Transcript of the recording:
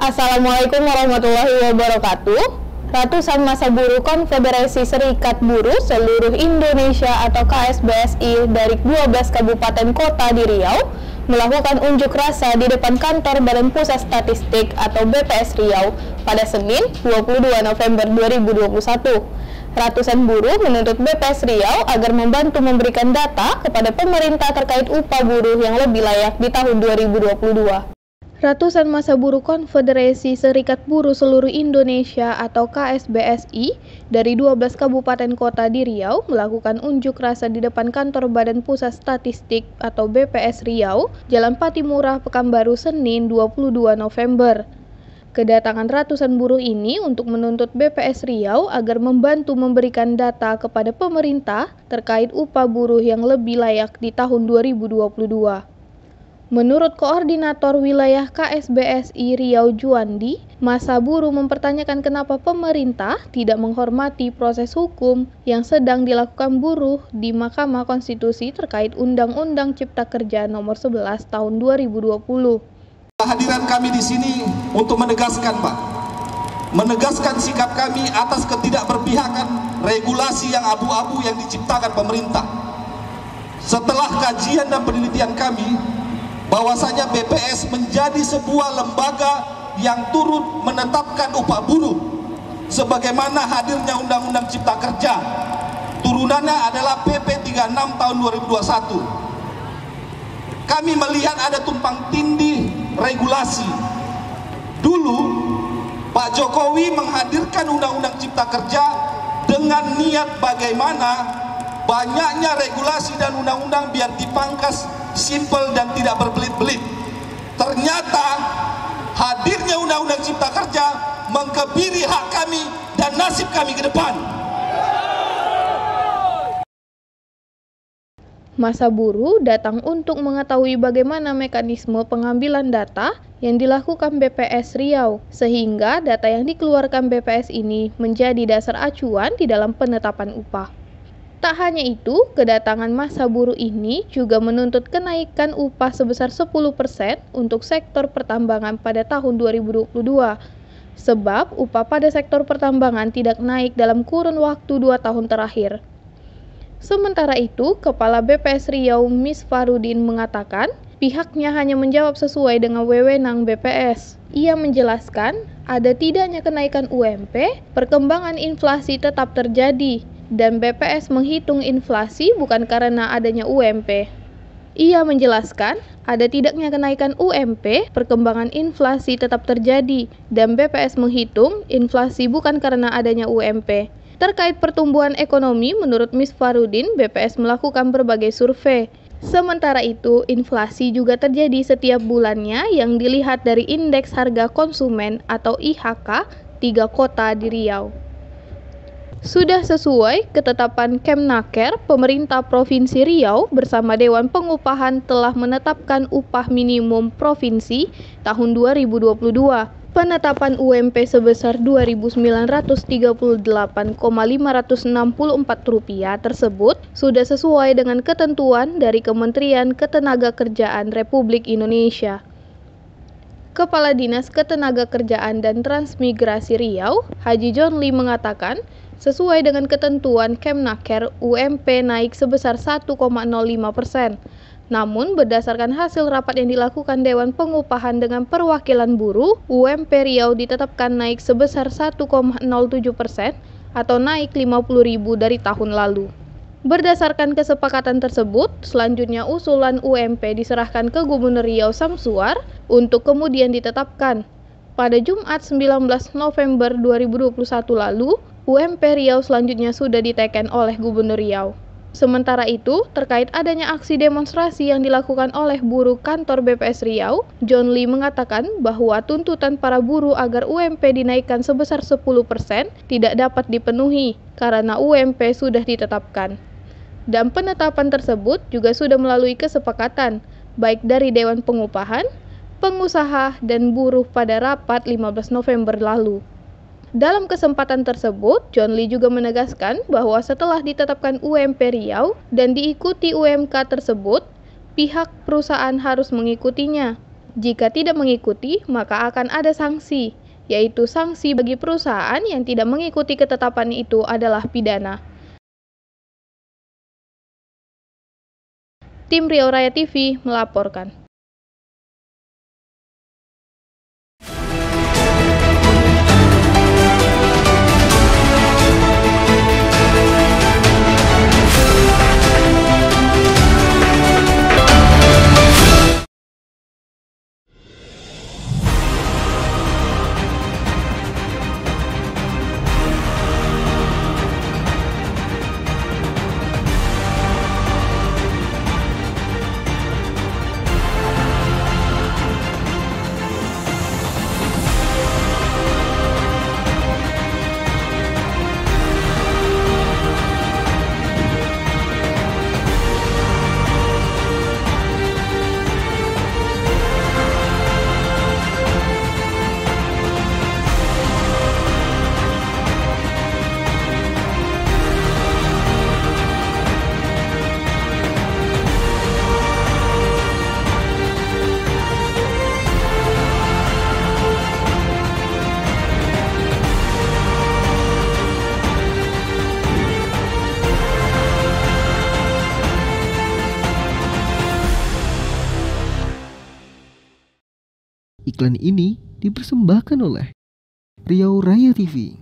Assalamualaikum warahmatullahi wabarakatuh. Ratusan massa buruh Konfederasi Serikat Buruh seluruh Indonesia atau KSBSI dari 12 kabupaten kota di Riau melakukan unjuk rasa di depan kantor Badan Pusat Statistik atau BPS Riau pada Senin 22 November 2021. Ratusan buruh menuntut BPS Riau agar membantu memberikan data kepada pemerintah terkait upah buruh yang lebih layak di tahun 2022. Ratusan massa buruh Konfederasi Serikat Buruh seluruh Indonesia atau KSBSI dari 12 kabupaten kota di Riau melakukan unjuk rasa di depan kantor Badan Pusat Statistik atau BPS Riau, Jalan Patimura, Pekanbaru, Senin 22 November. Kedatangan ratusan buruh ini untuk menuntut BPS Riau agar membantu memberikan data kepada pemerintah terkait upah buruh yang lebih layak di tahun 2022. Menurut Koordinator Wilayah KSBSI Riau Juandi, massa buruh mempertanyakan kenapa pemerintah tidak menghormati proses hukum yang sedang dilakukan buruh di Mahkamah Konstitusi terkait Undang-Undang Cipta Kerja Nomor 11 Tahun 2020. Kehadiran kami di sini untuk menegaskan, Pak, menegaskan sikap kami atas ketidakberpihakan regulasi yang abu-abu yang diciptakan pemerintah. Setelah kajian dan penelitian kami, bahwasanya BPS menjadi sebuah lembaga yang turut menetapkan upah buruh sebagaimana hadirnya Undang-Undang Cipta Kerja. Turunannya adalah PP 36 tahun 2021. Kami melihat ada tumpang tindih regulasi. Dulu Pak Jokowi menghadirkan Undang-Undang Cipta Kerja dengan niat bagaimana banyaknya regulasi dan undang-undang biar dipangkas simpel dan tidak berbelit-belit. Ternyata hadirnya Undang-Undang Cipta Kerja mengkebiri hak kami dan nasib kami ke depan. Massa buruh datang untuk mengetahui bagaimana mekanisme pengambilan data yang dilakukan BPS Riau, sehingga data yang dikeluarkan BPS ini menjadi dasar acuan di dalam penetapan upah. Tak hanya itu, kedatangan massa buruh ini juga menuntut kenaikan upah sebesar 10% untuk sektor pertambangan pada tahun 2022. Sebab upah pada sektor pertambangan tidak naik dalam kurun waktu 2 tahun terakhir. Sementara itu, Kepala BPS Riau Misfarudin mengatakan, pihaknya hanya menjawab sesuai dengan wewenang BPS. Ia menjelaskan, ada tidaknya kenaikan UMP, perkembangan inflasi tetap terjadi, dan BPS menghitung inflasi bukan karena adanya UMP. Ia menjelaskan, ada tidaknya kenaikan UMP, perkembangan inflasi tetap terjadi, dan BPS menghitung inflasi bukan karena adanya UMP. Terkait pertumbuhan ekonomi, menurut Misfarudin, BPS melakukan berbagai survei. Sementara itu, inflasi juga terjadi setiap bulannya yang dilihat dari Indeks Harga Konsumen atau IHK 3 kota di Riau. Sudah sesuai ketetapan Kemnaker, pemerintah Provinsi Riau bersama Dewan Pengupahan telah menetapkan upah minimum provinsi tahun 2022. Penetapan UMP sebesar Rp2.938,564 tersebut sudah sesuai dengan ketentuan dari Kementerian Ketenagakerjaan Republik Indonesia. Kepala Dinas Ketenagakerjaan dan Transmigrasi Riau, Haji John Lee mengatakan, sesuai dengan ketentuan Kemnaker, UMP naik sebesar 1,05%. Namun, berdasarkan hasil rapat yang dilakukan Dewan Pengupahan dengan perwakilan buruh, UMP Riau ditetapkan naik sebesar 1,07% atau naik Rp50.000 dari tahun lalu. Berdasarkan kesepakatan tersebut, selanjutnya usulan UMP diserahkan ke Gubernur Riau Samsuar untuk kemudian ditetapkan. Pada Jumat 19 November 2021 lalu, UMP Riau selanjutnya sudah diteken oleh Gubernur Riau. Sementara itu, terkait adanya aksi demonstrasi yang dilakukan oleh buruh kantor BPS Riau, John Lee mengatakan bahwa tuntutan para buruh agar UMP dinaikkan sebesar 10% tidak dapat dipenuhi karena UMP sudah ditetapkan. Dan penetapan tersebut juga sudah melalui kesepakatan, baik dari Dewan Pengupahan, pengusaha, dan buruh pada rapat 15 November lalu. Dalam kesempatan tersebut, John Lee juga menegaskan bahwa setelah ditetapkan UMP Riau dan diikuti UMK tersebut, pihak perusahaan harus mengikutinya. Jika tidak mengikuti, maka akan ada sanksi, yaitu sanksi bagi perusahaan yang tidak mengikuti ketetapan itu adalah pidana. Tim Riau Raya TV melaporkan. Iklan ini dipersembahkan oleh Riau Raya TV.